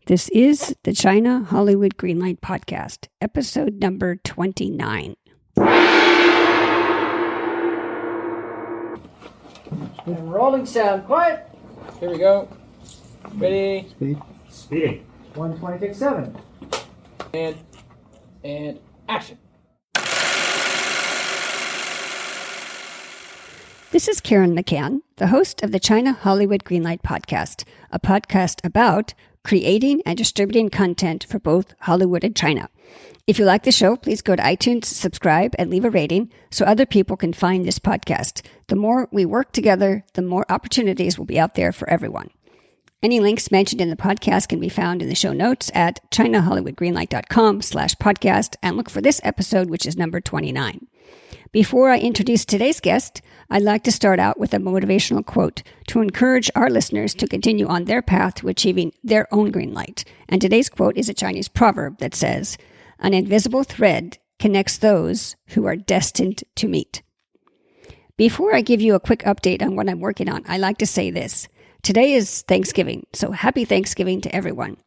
This is the China Hollywood Greenlight Podcast, episode number 29. And rolling sound. Quiet. Here we go. Ready. Speeding. 120, take 7. And action. This is Karen McCann, the host of the China Hollywood Greenlight Podcast, a podcast about creating and distributing content for both Hollywood and China. If you like the show, please go to iTunes, subscribe, and leave a rating so other people can find this podcast. The more we work together, the more opportunities will be out there for everyone. Any links mentioned in the podcast can be found in the show notes at chinahollywoodgreenlight.com/podcast, and look for this episode, which is number 29. Before I introduce today's guest, I'd like to start out with a motivational quote to encourage our listeners to continue on their path to achieving their own green light. And today's quote is a Chinese proverb that says, "An invisible thread connects those who are destined to meet." Before I give you a quick update on what I'm working on, I like to say this. Today is Thanksgiving, so happy Thanksgiving to everyone.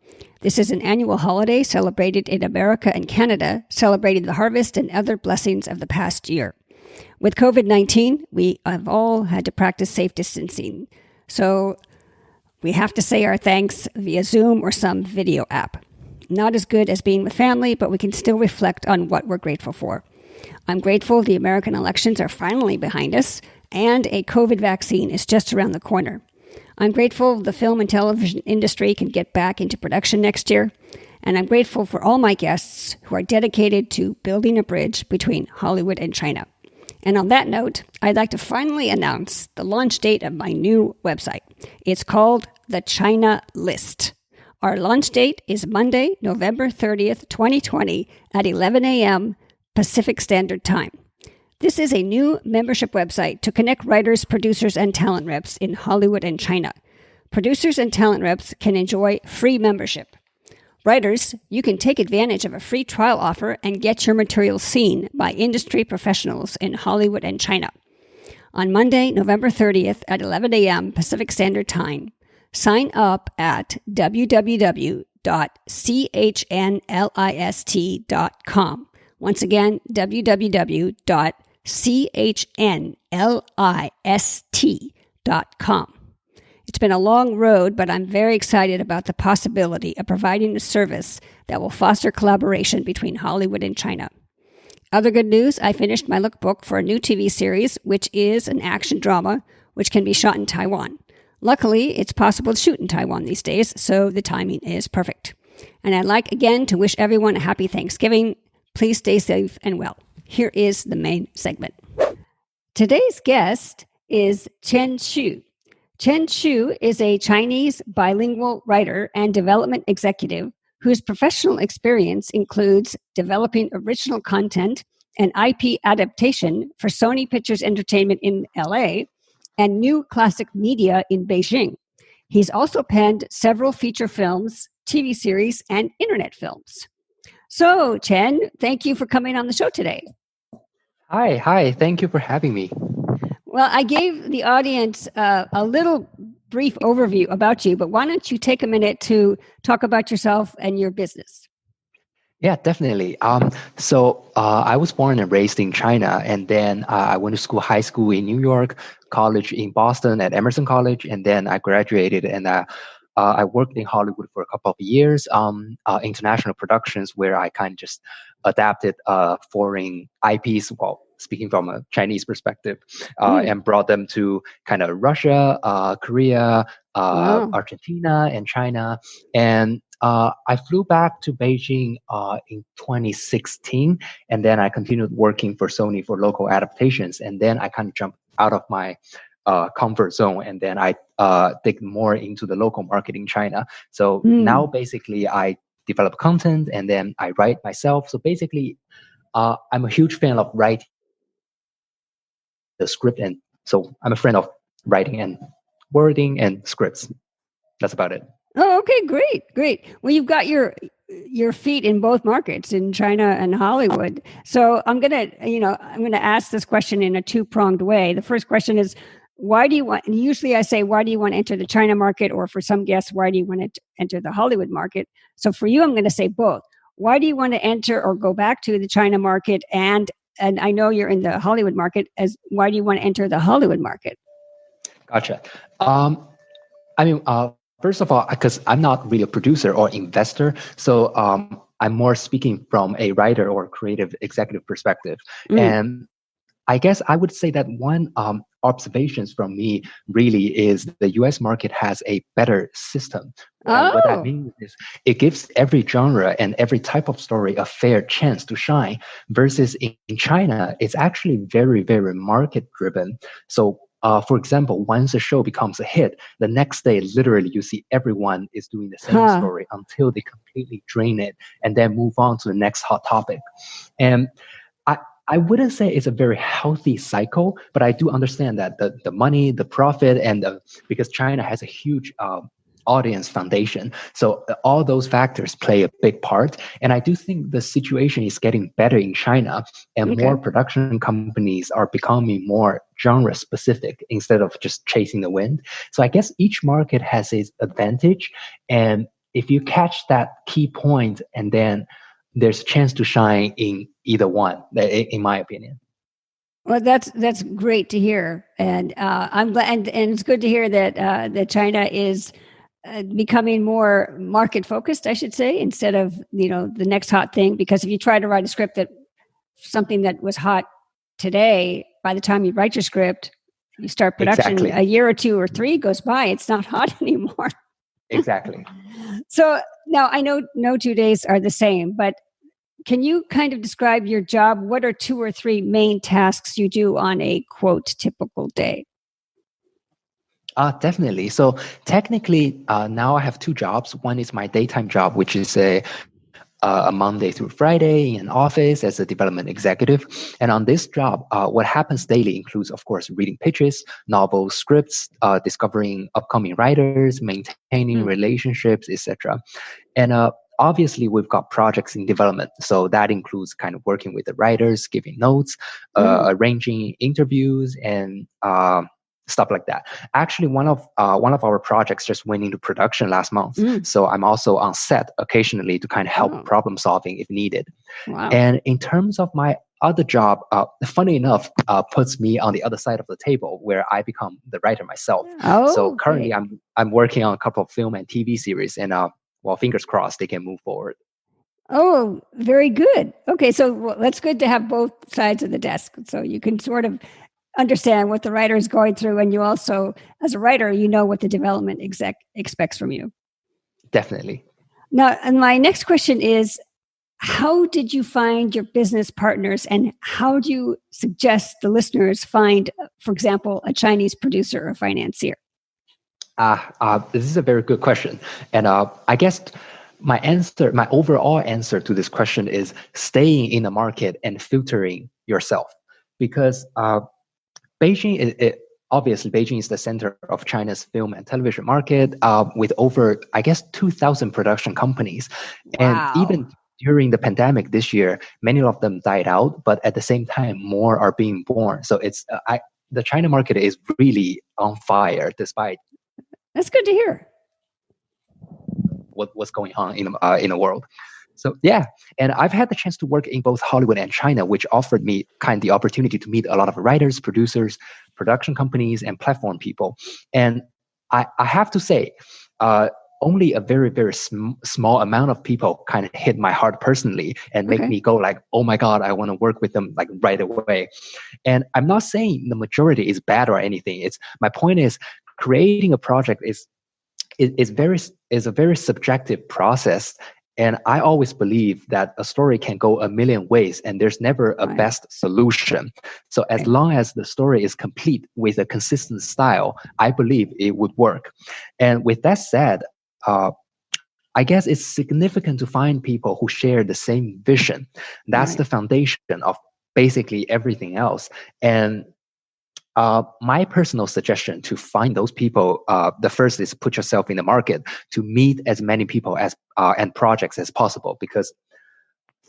This is an annual holiday celebrated in America and Canada, celebrating the harvest and other blessings of the past year. With COVID-19, we have all had to practice safe distancing, so we have to say our thanks via Zoom or some video app. Not as good as being with family, but we can still reflect on what we're grateful for. I'm grateful the American elections are finally behind us, and a COVID vaccine is just around the corner. I'm grateful the film and television industry can get back into production next year, and I'm grateful for all my guests who are dedicated to building a bridge between Hollywood and China. And on that note, I'd like to finally announce the launch date of my new website. It's called The China List. Our launch date is Monday, November 30th, 2020 at 11 a.m. Pacific Standard Time. This is a new membership website to connect writers, producers, and talent reps in Hollywood and China. Producers and talent reps can enjoy free membership. Writers, you can take advantage of a free trial offer and get your material seen by industry professionals in Hollywood and China. On Monday, November 30th at 11 a.m. Pacific Standard Time, sign up at www.chnlist.com. Once again, www.chnlist.com. It's been a long road, but I'm very excited about the possibility of providing a service that will foster collaboration between Hollywood and China. Other good news, I finished my lookbook for a new TV series, which is an action drama, which can be shot in Taiwan. Luckily, it's possible to shoot in Taiwan these days, so the timing is perfect. And I'd like again to wish everyone a happy Thanksgiving. Please stay safe and well. Here is the main segment. Today's guest is Chen Xu. Chen Xu is a Chinese bilingual writer and development executive whose professional experience includes developing original content and IP adaptation for Sony Pictures Entertainment in LA and New Classic Media in Beijing. He's also penned several feature films, TV series, and internet films. So, Chen, thank you for coming on the show today. Hi. Thank you for having me. Well, I gave the audience a little brief overview about you, but why don't you take a minute to talk about yourself and your business? Yeah, definitely. So I was born and raised in China, and then I went to high school in New York, college in Boston at Emerson College, and then I graduated and I worked in Hollywood for a couple of years, international productions where I kind of just adapted foreign IPs, well, speaking from a Chinese perspective, and brought them to kind of Russia, Korea, Argentina, and China. And I flew back to Beijing in 2016, and then I continued working for Sony for local adaptations. And then I kind of jumped out of my comfort zone, and then I dig more into the local market in China. So now basically I develop content and then I write myself. So basically I'm a huge fan of writing the script, and so I'm a friend of writing and wording and scripts. That's about it. Oh, okay, great. Well, you've got your feet in both markets, in China and Hollywood. So I'm gonna ask this question in a two-pronged way. The first question is, why do you want, and usually I say, why do you want to enter the China market? Or for some guests, why do you want to enter the Hollywood market? So for you, I'm going to say both. Why do you want to enter or go back to the China market? And I know you're in the Hollywood market. As why do you want to enter the Hollywood market? Gotcha. First of all, because I'm not really a producer or investor, so I'm more speaking from a writer or creative executive perspective. And I guess I would say that one observations from me really is the US market has a better system. And what that means is it gives every genre and every type of story a fair chance to shine, versus in China, it's actually very, very market driven. So for example, once a show becomes a hit, the next day, literally, you see everyone is doing the same story until they completely drain it and then move on to the next hot topic. And I wouldn't say it's a very healthy cycle, but I do understand that the money, the profit, and because China has a huge audience foundation. So all those factors play a big part. And I do think the situation is getting better in China, and more production companies are becoming more genre specific instead of just chasing the wind. So I guess each market has its advantage. And if you catch that key point, and then there's a chance to shine in either one, in my opinion. Well, that's great to hear. And I'm glad, and it's good to hear that that China is becoming more market focused, I should say, instead of, the next hot thing. Because if you try to write a script that something that was hot today, by the time you write your script, you start production, a year or two or three goes by, it's not hot anymore. Exactly. So now I know no 2 days are the same, but can you kind of describe your job? What are 2 or 3 main tasks you do on a quote typical day? Definitely. So technically, now I have 2 jobs. One is my daytime job, which is a Monday through Friday in office as a development executive. And on this job, what happens daily includes, of course, reading pitches, novels, scripts, discovering upcoming writers, maintaining relationships, etc. And obviously, we've got projects in development. So that includes kind of working with the writers, giving notes, arranging interviews, and stuff like that. Actually, one of our projects just went into production last month. So I'm also on set occasionally to kind of help problem solving if needed. Wow. And in terms of my other job, funny enough, puts me on the other side of the table where I become the writer myself. So currently I'm working on a couple of film and TV series, and well, fingers crossed they can move forward. Oh, very good. Okay, so that's good to have both sides of the desk. So you can sort of understand what the writer is going through, and you also, as a writer, you know what the development exec expects from you. Definitely. Now, and my next question is, how did you find your business partners, and how do you suggest the listeners find, for example, a Chinese producer or financier? This is a very good question. And I guess my overall answer to this question is staying in the market and filtering yourself. Because Beijing, obviously, Beijing is the center of China's film and television market with over, I guess, 2,000 production companies. And even during the pandemic this year, many of them died out, but at the same time, more are being born. So it's the China market is really on fire despite. That's good to hear. What's going on in the world. So yeah, and I've had the chance to work in both Hollywood and China, which offered me kind of the opportunity to meet a lot of writers, producers, production companies, and platform people. And I have to say, only a very, very small amount of people kind of hit my heart personally and make me go like, oh my God, I want to work with them like right away. And I'm not saying the majority is bad or anything. My point is creating a project is a very subjective process. And I always believe that a story can go a million ways and there's never a best solution. So as long as the story is complete with a consistent style, I believe it would work. And with that said, I guess it's significant to find people who share the same vision. That's the foundation of basically everything else. And my personal suggestion to find those people, the first is put yourself in the market to meet as many people as and projects as possible. Because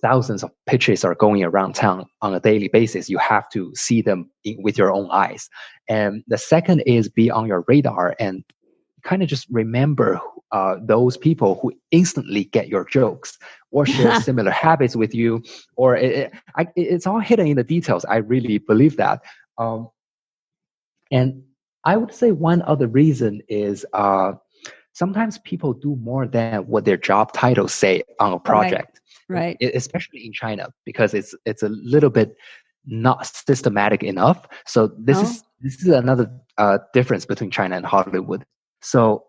thousands of pitches are going around town on a daily basis. You have to see them with your own eyes. And the second is be on your radar and kind of just remember those people who instantly get your jokes or share similar habits with you, or it's all hidden in the details. I really believe that. And I would say one other reason is sometimes people do more than what their job titles say on a project, right. Especially in China, because it's a little bit not systematic enough. So this is another difference between China and Hollywood. So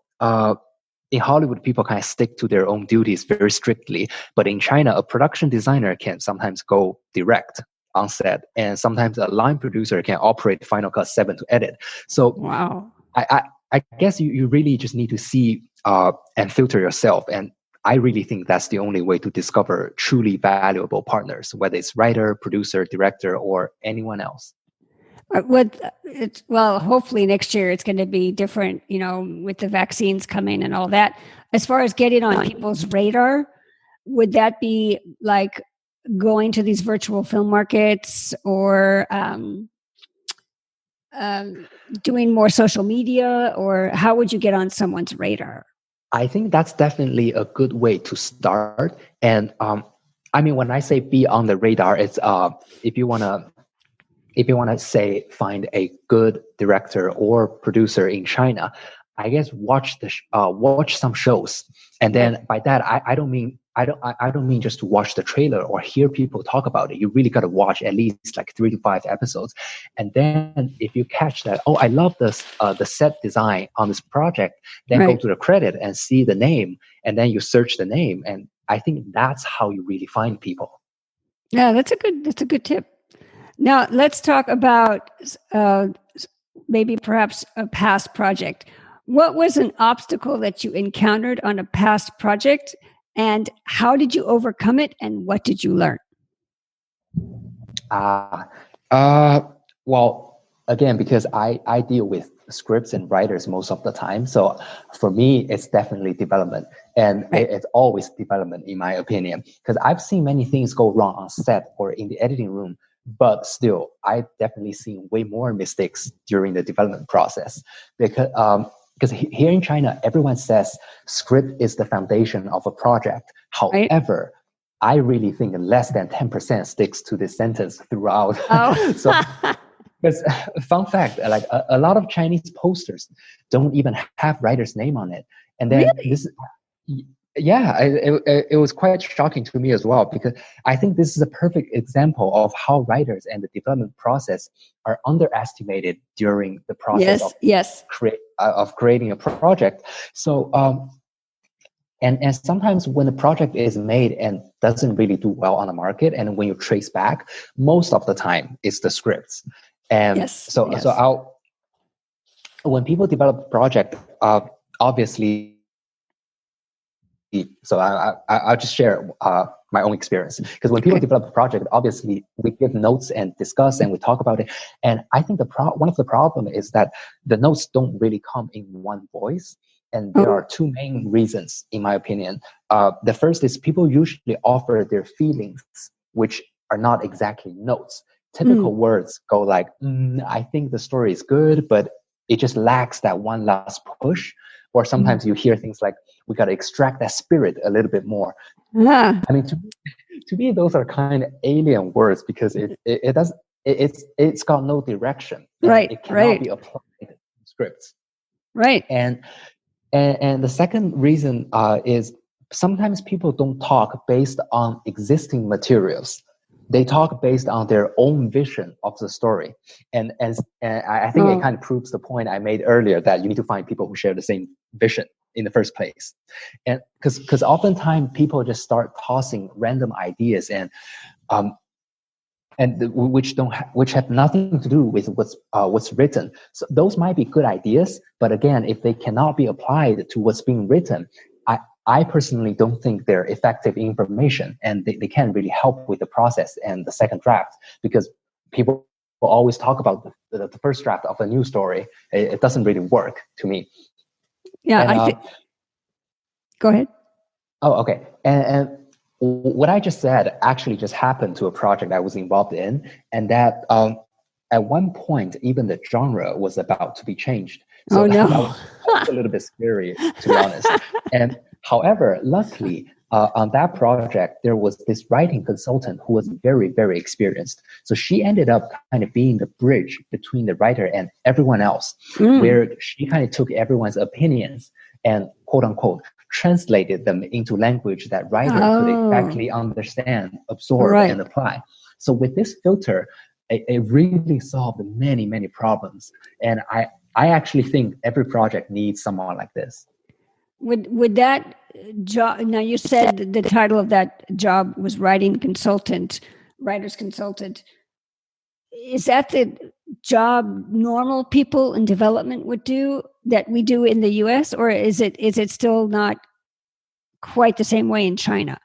in Hollywood, people kind of stick to their own duties very strictly, but in China, a production designer can sometimes go direct on set, and sometimes a line producer can operate Final Cut 7 to edit. So wow. I guess you really just need to see and filter yourself. And I really think that's the only way to discover truly valuable partners, whether it's writer, producer, director, or anyone else. Well, hopefully next year it's going to be different, with the vaccines coming and all that. As far as getting on people's radar, would that be like going to these virtual film markets or doing more social media, or how would you get on someone's radar? I think that's definitely a good way to start. And I mean, when I say be on the radar, it's if you want to say find a good director or producer in China, I guess watch some shows. And then by that, I don't mean just to watch the trailer or hear people talk about it. You really got to watch at least like 3 to 5 episodes. And then if you catch that, oh, I love this, the set design on this project, then go to the credit and see the name. And then you search the name. And I think that's how you really find people. Yeah, that's a good tip. Now let's talk about maybe perhaps a past project. What was an obstacle that you encountered on a past project, and how did you overcome it, and what did you learn? Well, again, because I deal with scripts and writers most of the time. So for me, it's definitely development. And it's always development, in my opinion, because I've seen many things go wrong on set or in the editing room. But still, I've definitely seen way more mistakes during the development process. Because here in China, everyone says script is the foundation of a project. However, I really think less than 10% sticks to this sentence throughout. So, because fun fact, like a lot of Chinese posters don't even have writer's name on it. And then it was quite shocking to me as well, because I think this is a perfect example of how writers and the development process are underestimated during the process of creating a project. So, and sometimes when a project is made and doesn't really do well on the market, and when you trace back, most of the time it's the scripts. And when people develop a project, obviously. So I'll just share my own experience, because when people develop a project, obviously we give notes and discuss and we talk about it. And I think one of the problem is that the notes don't really come in one voice. And there are 2 main reasons, in my opinion. The first is people usually offer their feelings, which are not exactly notes. Typical words go like, I think the story is good, but it just lacks that one last push. Or sometimes you hear things like, we got to extract that spirit a little bit more. I mean, to me, those are kind of alien words, because it's got no direction. It cannot be applied to scripts. And the second reason is sometimes people don't talk based on existing materials. They talk based on their own vision of the story. And I think it kind of proves the point I made earlier, that you need to find people who share the same vision in the first place. And because oftentimes people just start tossing random ideas which have nothing to do with what's written. So those might be good ideas, but again, if they cannot be applied to what's being written, I personally don't think they're effective information, and they can't really help with the process and the second draft, because people will always talk about the first draft of a new story. It doesn't really work to me. Yeah, go ahead. Oh, okay. And what I just said actually just happened to a project I was involved in, and that at one point even the genre was about to be changed. So Oh that no. was a little bit scary, to be honest. And however, luckily on that project there was this writing consultant who was very, very experienced. So she ended up kind of being the bridge between the writer and everyone else, where she kind of took everyone's opinions and quote unquote translated them into language that writer could exactly understand, absorb, Right. and apply. So with this filter, it really solved many, many problems. And I actually think every project needs someone like this. Would that job, now you said the title of that job was writing consultant, writer's consultant. Is that the job normal people in development would do that we do in the US, or is it still not quite the same way in China?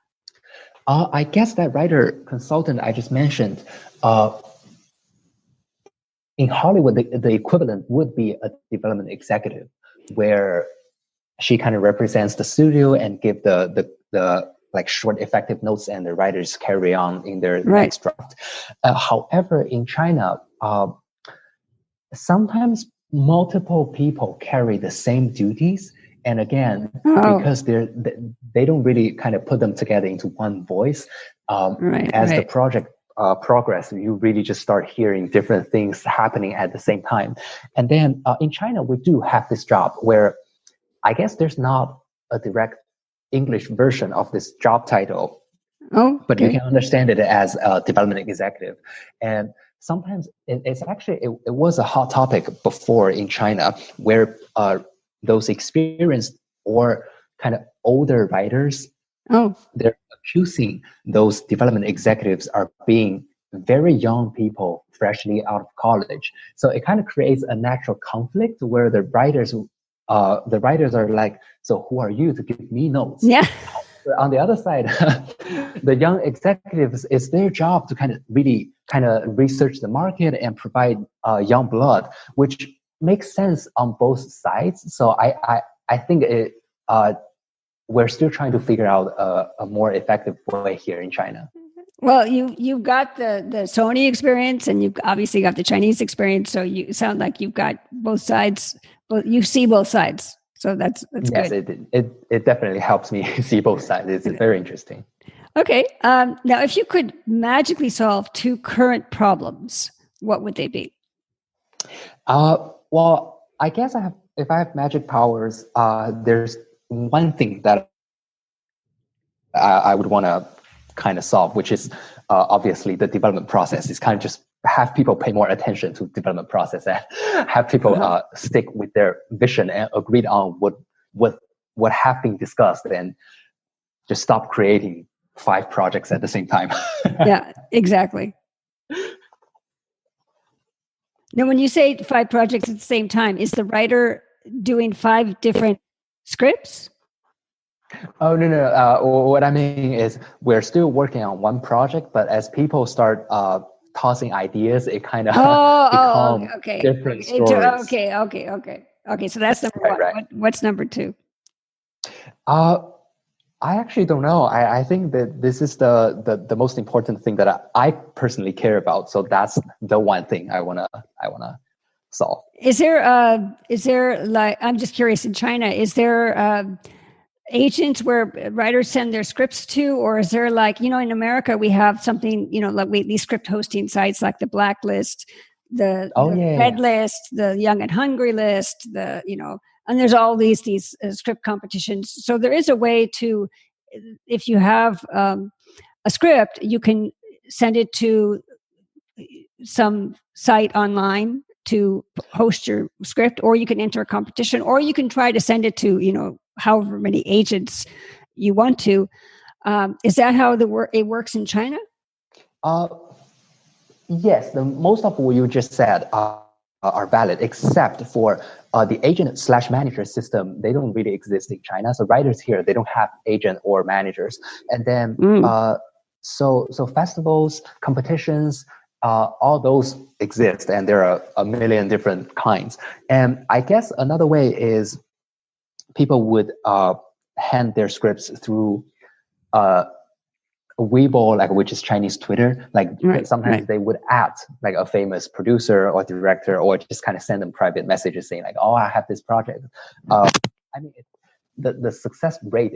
I guess that writer consultant I just mentioned, in Hollywood, the equivalent would be a development executive, where she kind of represents the studio and give the like short effective notes, and the writers carry on in their next draft. However, in China, sometimes multiple people carry the same duties. And again, because they don't really kind of put them together into one voice, as the project progress, you really just start hearing different things happening at the same time. And then in China, we do have this job where I guess there's not a direct English version of this job title, but you can understand it as a development executive. And sometimes it's actually, it was a hot topic before in China, where those experienced or kind of older writers, they're accusing those development executives are being very young people freshly out of college. So it kind of creates a natural conflict where the writers are like, so who are you to give me notes? Yeah. On the other side, the young executives, it's their job to kind of really kind of research the market and provide young blood, which makes sense on both sides. So I think we're still trying to figure out a more effective way here in China. Well, you've got the Sony experience, and you've obviously got the Chinese experience. So you sound like you've got both sides. But you see both sides, so that's yes, good. It definitely helps me see both sides. It's very interesting. Okay, now if you could magically solve two current problems, what would they be? Well, I guess if I have magic powers, there's one thing that I would want to kind of solve, which is obviously the development process. Is kind of just have people pay more attention to development process and have people stick with their vision and agreed on what have been discussed, and just stop creating 5 projects at the same time. Yeah, exactly. Now, when you say 5 projects at the same time, is the writer doing 5 different scripts? Oh, no. What I mean is we're still working on one project, but as people start tossing ideas, it kind of becomes different stories. Okay. So that's number one. Right. What's number 2? I actually don't know. I think that this is the most important thing that I personally care about. So that's the one thing I wanna solve. Is there like, I'm just curious, in China, is there agents where writers send their scripts to, or is there like, in America we have something, like these script hosting sites like the Blacklist, the Red List, the Young and Hungry List, and there's all these script competitions. So there is a way to, if you have a script, you can send it to some site online to host your script, or you can enter a competition, or you can try to send it to, however many agents you want to. Is that how it works in China? Yes, most of what you just said are valid, except for the agent/manager system. They don't really exist in China. So writers here, they don't have agent or managers. And then so festivals, competitions, all those exist, and there are a million different kinds. And I guess another way is people would hand their scripts through Weibo, like which is Chinese Twitter, like sometimes they would add like a famous producer or director, or just kind of send them private messages saying like, "Oh, I have this project." I mean, the success rate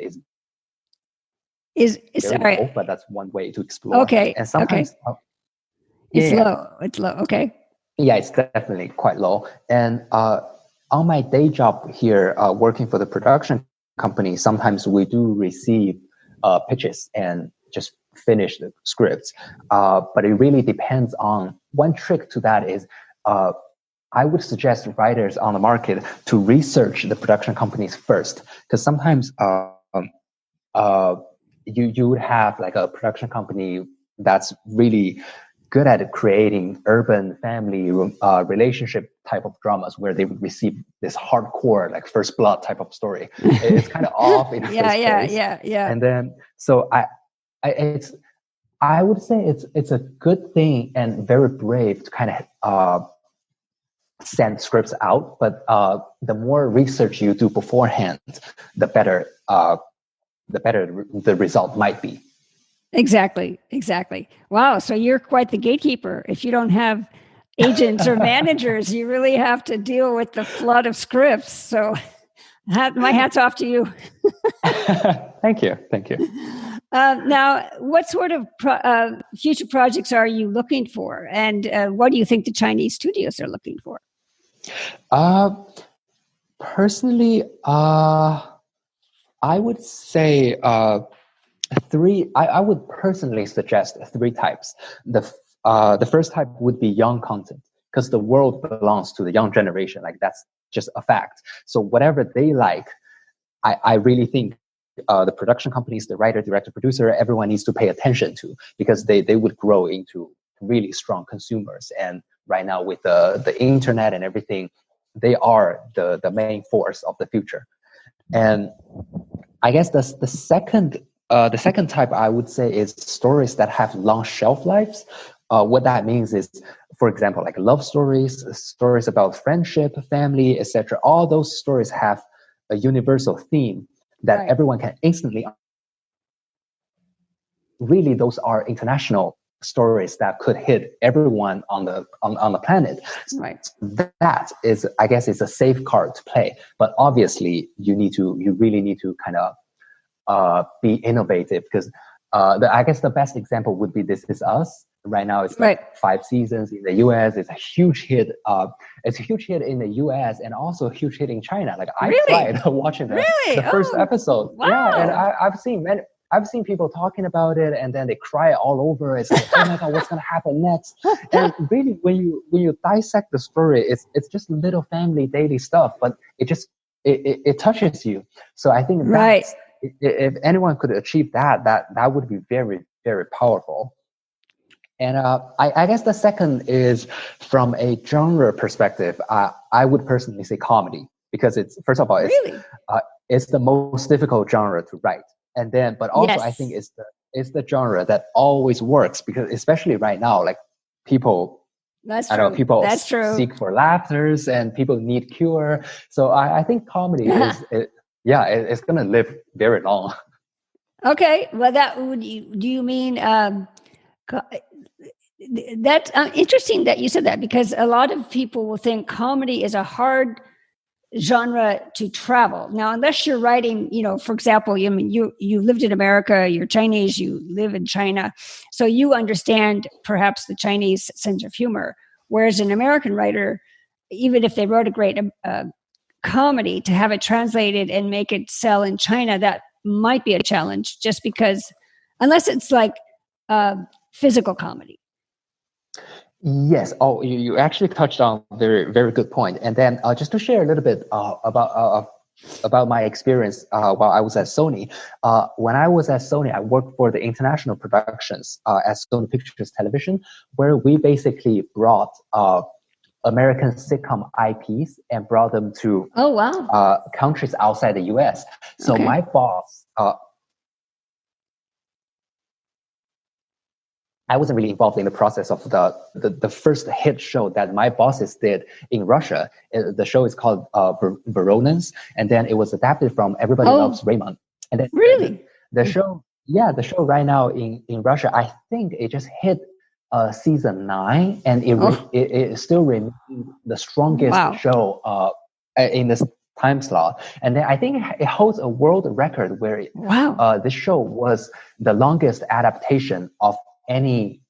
is very right. low, but that's one way to explore. Okay. And sometimes it's low. It's low. Okay. Yeah, it's definitely quite low. And on my day job here, working for the production company, sometimes we do receive pitches and just finish the scripts. But it really depends on, one trick to that is I would suggest writers on the market to research the production companies first, because sometimes you would have like a production company that's really good at creating urban family relationship type of dramas where they would receive this hardcore like First Blood type of story. It's kind of off in the first place. Yeah. And then so I would say it's a good thing and very brave to kind of send scripts out, but the more research you do beforehand, the better the result might be. Exactly. Wow. So you're quite the gatekeeper. If you don't have agents or managers, you really have to deal with the flood of scripts. So my hat's off to you. Thank you. Now, what sort of future projects are you looking for? And what do you think the Chinese studios are looking for? Personally, I would say I would personally suggest three types. The first type would be young content, because the world belongs to the young generation. Like that's just a fact. So whatever they like, I really think the production companies, the writer, director, producer, everyone needs to pay attention to, because they would grow into really strong consumers. And right now with the internet and everything, they are the main force of the future. And I guess the second type I would say is stories that have long shelf lives. What that means is, for example, like love stories, stories about friendship, family, etc. All those stories have a universal theme that everyone can instantly. Really, those are international stories that could hit everyone on the planet. Right. That is, I guess, is a safe card to play. But obviously, you really need to kind of be innovative, because I guess the best example would be This Is Us. Right now, it's like 5 seasons in the US. It's a huge hit. It's a huge hit in the US and also a huge hit in China. Like I cried watching the first episode. Wow. Yeah, and I've seen people talking about it, and then they cry all over. It's like, oh my God, what's gonna happen next? And really, when you dissect the story, it's just little family daily stuff, but it touches you. So I think that's, if anyone could achieve that would be very, very powerful. And I guess the second is from a genre perspective. I would personally say comedy, because it's, first of all, it's the most difficult genre to write. And then, but also I think it's the genre that always works, because especially right now, like people seek for laughters and people need cure. So I think comedy it's going to live very long. Okay. Well, do you mean, that's interesting that you said that, because a lot of people will think comedy is a hard genre to travel. Now, unless you're writing, for example, you lived in America, you're Chinese, you live in China, so you understand perhaps the Chinese sense of humor. Whereas an American writer, even if they wrote a great comedy, to have it translated and make it sell in China, that might be a challenge, just because, unless it's like physical comedy. Yes. Oh, you actually touched on a very, very good point. And then just to share a little bit about my experience while I was at Sony. When I was at Sony, I worked for the international productions at Sony Pictures Television, where we basically brought American sitcom IPs and brought them to countries outside the US. So my boss, I wasn't really involved in the process of the first hit show that my bosses did in Russia. The show is called Veronins, and then it was adapted from Everybody Loves Raymond. And then really the show, yeah, the show right now in Russia, I think it just hit season 9, and Oh, it still remains the strongest wow. show in this time slot. And then I think it holds a world record where Wow. this show was the longest adaptation of any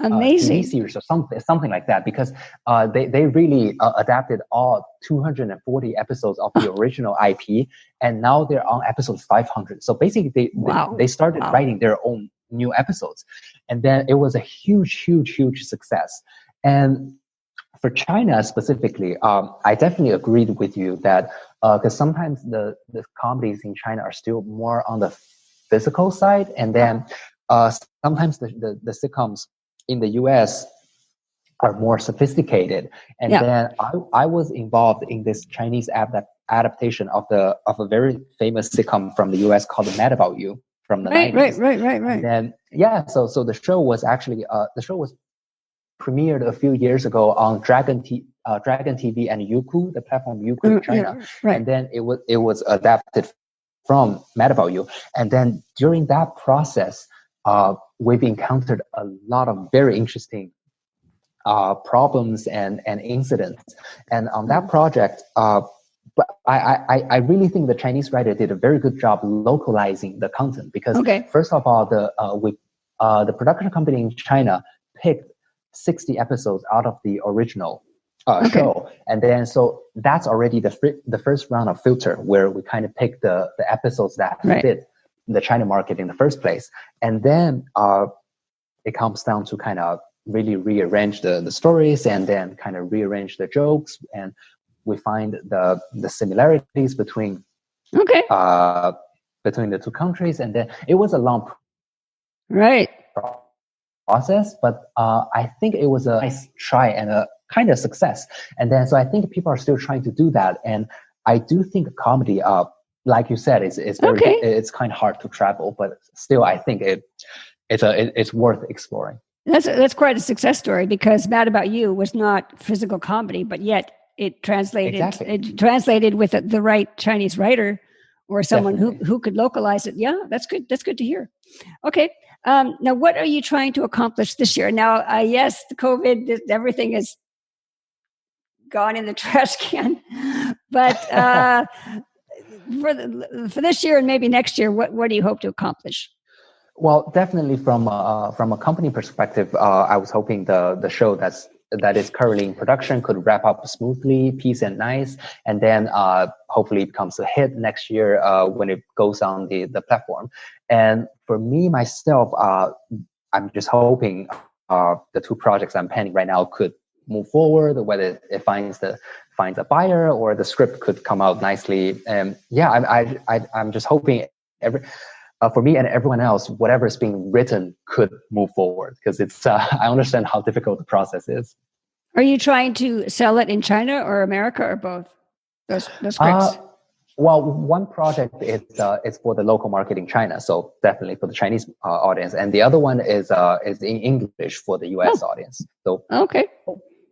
TV Amazing. series or something like that, because they really adapted all 240 episodes of the original IP, and now they're on episode 500. So basically, they Wow. started Wow. writing their own new episodes, and then it was a huge success. And for China specifically, I definitely agreed with you that because sometimes the comedies in China are still more on the physical side, and then sometimes the sitcoms in the US are more sophisticated. And Yeah. then I was involved in this Chinese adaptation of a very famous sitcom from the US called Mad About You from the Right, right, 90s. right, right, And right. then yeah, so the show was actually the show was premiered a few years ago on Dragon TV and Youku, the platform Youku in China. Right. And then it was adapted from Mad About You. And then during that process, we've encountered a lot of very interesting problems and incidents. And on that project, but I really think the Chinese writer did a very good job localizing the content, because Okay. first of all, the production company in China picked 60 episodes out of the original Okay. show, and then so that's already the first round of filter where we kind of pick the episodes that Right. fit the China market in the first place, and then it comes down to kind of really rearrange the stories and then kind of rearrange the jokes, and we find the similarities between Okay. the two countries, and then it was a long Right. process, but I think it was a nice try and a kind of success. And then so I think people are still trying to do that, and I do think comedy, like you said, is very Okay. it's kind of hard to travel, but still I think it's worth exploring. That's quite a success story, because Mad About You was not physical comedy, but yet Exactly. it translated with the right Chinese writer or someone Definitely. who could localize it. Yeah, that's good. That's good to hear. Okay. Now, what are you trying to accomplish this year? Now, yes, the COVID, everything is gone in the trash can, but for this year and maybe next year, what do you hope to accomplish? Well, definitely from a company perspective, I was hoping the show that is currently in production could wrap up smoothly, peace and nice, and then hopefully it becomes a hit next year when it goes on the platform. And for me myself, I'm just hoping the two projects I'm planning right now could move forward, whether it finds a buyer or the script could come out nicely. And yeah, I'm just hoping for me and everyone else, whatever is being written could move forward, because it's I understand how difficult the process is. Are you trying to sell it in China or America or both? Those scripts. Well, one project is for the local market in China, so definitely for the Chinese audience, and the other one is in English for the US audience. So Okay.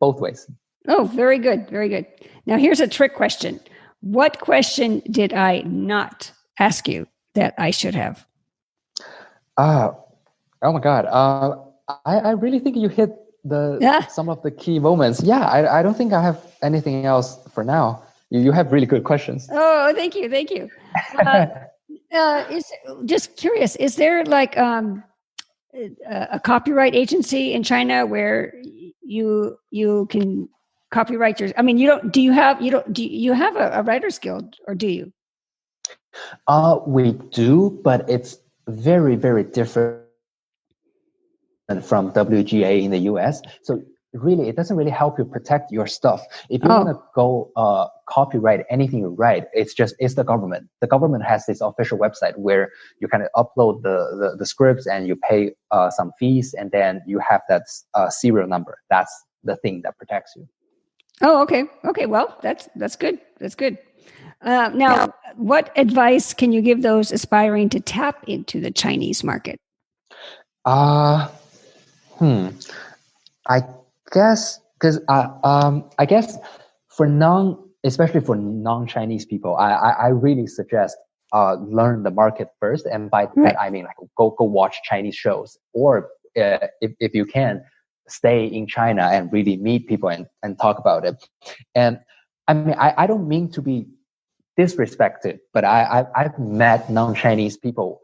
both ways. Oh, very good. Very good. Now, here's a trick question. What question did I not ask you that I should have? Oh my God. I really think you hit some of the key moments. Yeah, I don't think I have anything else for now. You have really good questions. Oh, thank you. Thank you. Is just curious, is there like a copyright agency in China where you can copyright your, I mean, do you have a writer's guild, or do you? We do, but it's very different from WGA in the US. So really, it doesn't really help you protect your stuff. If you want to go copyright anything you write, it's the government. The government has this official website where you kind of upload the scripts and you pay some fees, and then you have that serial number. That's the thing that protects you. Oh, okay. Okay. Well, that's good. That's good. Now, what advice can you give those aspiring to tap into the Chinese market? I guess because I guess especially for non-Chinese people, I really suggest learn the market first. And by that, I mean, like, go watch Chinese shows, or if you can, stay in China and really meet people and talk about it. And I mean, I don't mean to be disrespected, but I've met non-Chinese people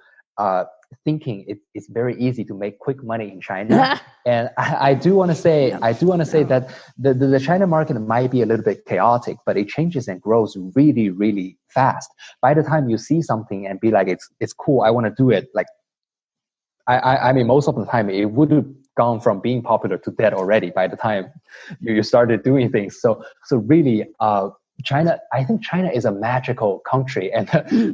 thinking it's very easy to make quick money in China. And I do want to say that the China market might be a little bit chaotic, but it changes and grows really, really fast. By the time you see something and be like, it's cool, I want to do it. Like, I mean, most of the time it would have gone from being popular to dead already by the time you started doing things. So really, China, I think China is a magical country, and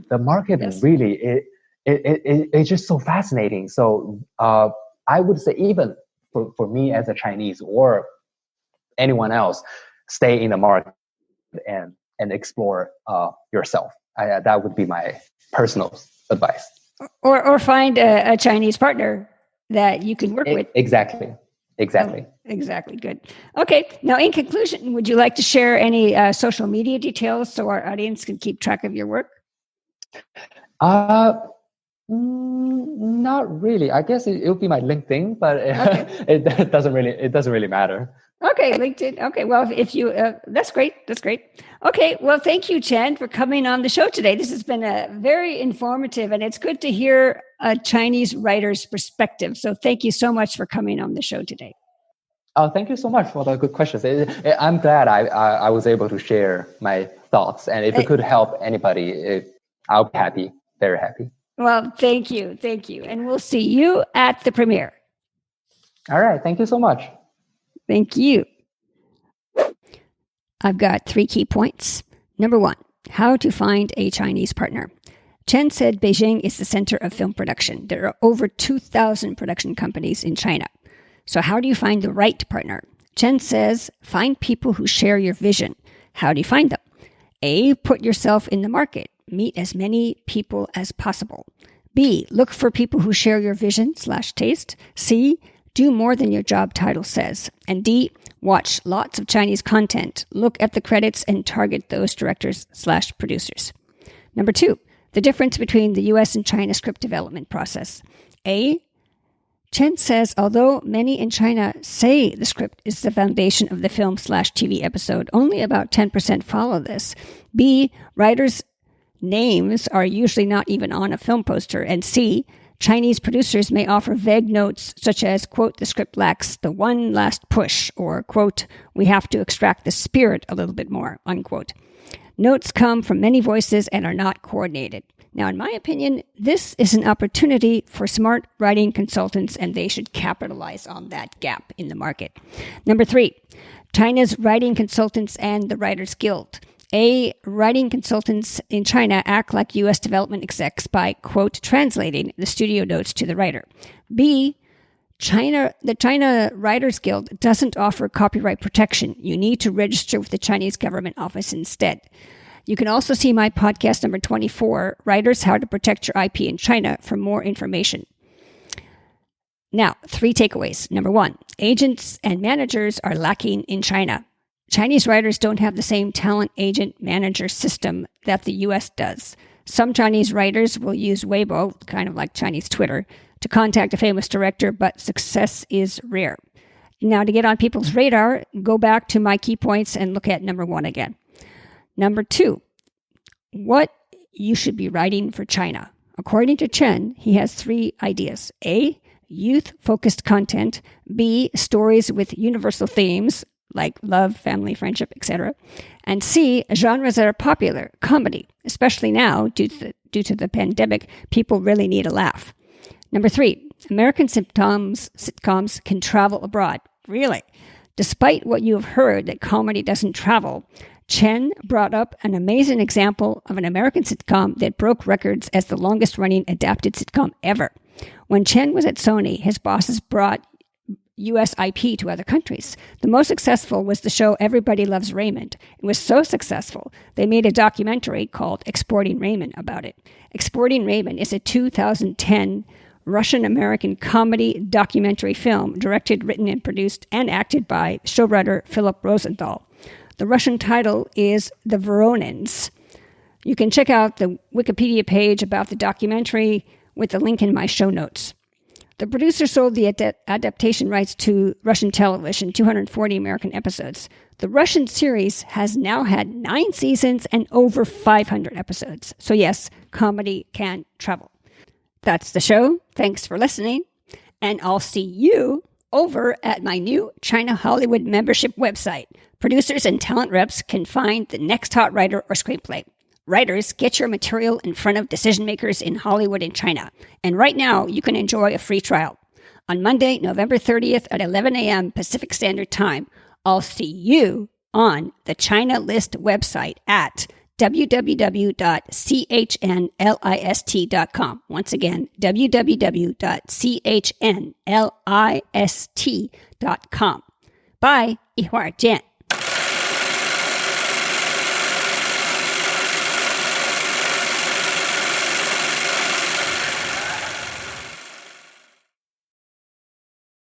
the market really, it's just so fascinating. So I would say, even for me as a Chinese or anyone else, stay in the market and explore yourself. That would be my personal advice. Or find a Chinese partner that you can work with. Exactly. Oh, exactly. Good. Okay. Now, in conclusion, would you like to share any social media details so our audience can keep track of your work? Not really. I guess it'll be my LinkedIn, but it doesn't really matter. Okay, LinkedIn. Okay, well, if you, that's great. That's great. Okay, well, thank you, Chen, for coming on the show today. This has been very informative, and it's good to hear a Chinese writer's perspective. So thank you so much for coming on the show today. Oh, thank you so much for the good questions. I'm glad I was able to share my thoughts, and if it could help anybody, I'll be happy, very happy. Well, thank you. Thank you. And we'll see you at the premiere. All right. Thank you so much. Thank you. I've got 3 key points. Number 1, how to find a Chinese partner. Chen said Beijing is the center of film production. There are over 2,000 production companies in China. So how do you find the right partner? Chen says, find people who share your vision. How do you find them? A, put yourself in the market. Meet as many people as possible. B, look for people who share your vision/taste. C, do more than your job title says. And D, watch lots of Chinese content. Look at the credits and target those directors/producers. Number 2, the difference between the US and China script development process. A, Chen says, although many in China say the script is the foundation of the film/TV episode, only about 10% follow this. B, writers' names are usually not even on a film poster. And C, Chinese producers may offer vague notes such as, quote, the script lacks the one last push, or, quote, we have to extract the spirit a little bit more, unquote. Notes come from many voices and are not coordinated. Now, in my opinion, this is an opportunity for smart writing consultants, and they should capitalize on that gap in the market. Number 3, China's writing consultants and the Writers Guild. A, writing consultants in China act like U.S. development execs by, quote, translating the studio notes to the writer. B, the China Writers Guild doesn't offer copyright protection. You need to register with the Chinese government office instead. You can also see my podcast number 24, Writers, How to Protect Your IP in China, for more information. Now, 3 takeaways. Number 1, agents and managers are lacking in China. Chinese writers don't have the same talent agent manager system that the U.S. does. Some Chinese writers will use Weibo, kind of like Chinese Twitter, to contact a famous director, but success is rare. Now, to get on people's radar, go back to my key points and look at number 1 again. Number 2, what you should be writing for China. According to Chen, he has 3 ideas. A, youth-focused content. B, stories with universal themes, like love, family, friendship, etc. And C, genres that are popular, comedy. Especially now, due to the pandemic, people really need a laugh. Number 3, American sitcoms can travel abroad. Really? Despite what you have heard that comedy doesn't travel, Chen brought up an amazing example of an American sitcom that broke records as the longest-running adapted sitcom ever. When Chen was at Sony, his bosses brought U.S. IP to other countries. The most successful was the show Everybody Loves Raymond. It was so successful, they made a documentary called Exporting Raymond about it. Exporting Raymond is a 2010 Russian-American comedy documentary film directed, written, and produced and acted by showrunner Philip Rosenthal. The Russian title is The Voronins. You can check out the Wikipedia page about the documentary with the link in my show notes. The producer sold the adaptation rights to Russian television, 240 American episodes. The Russian series has now had 9 seasons and over 500 episodes. So yes, comedy can travel. That's the show. Thanks for listening. And I'll see you over at my new China Hollywood membership website. Producers and talent reps can find the next hot writer or screenplay. Writers, get your material in front of decision makers in Hollywood and China. And right now, you can enjoy a free trial. On Monday, November 30th at 11 a.m. Pacific Standard Time, I'll see you on the China List website at www.chnlist.com. Once again, www.chnlist.com. Bye. 一会儿见.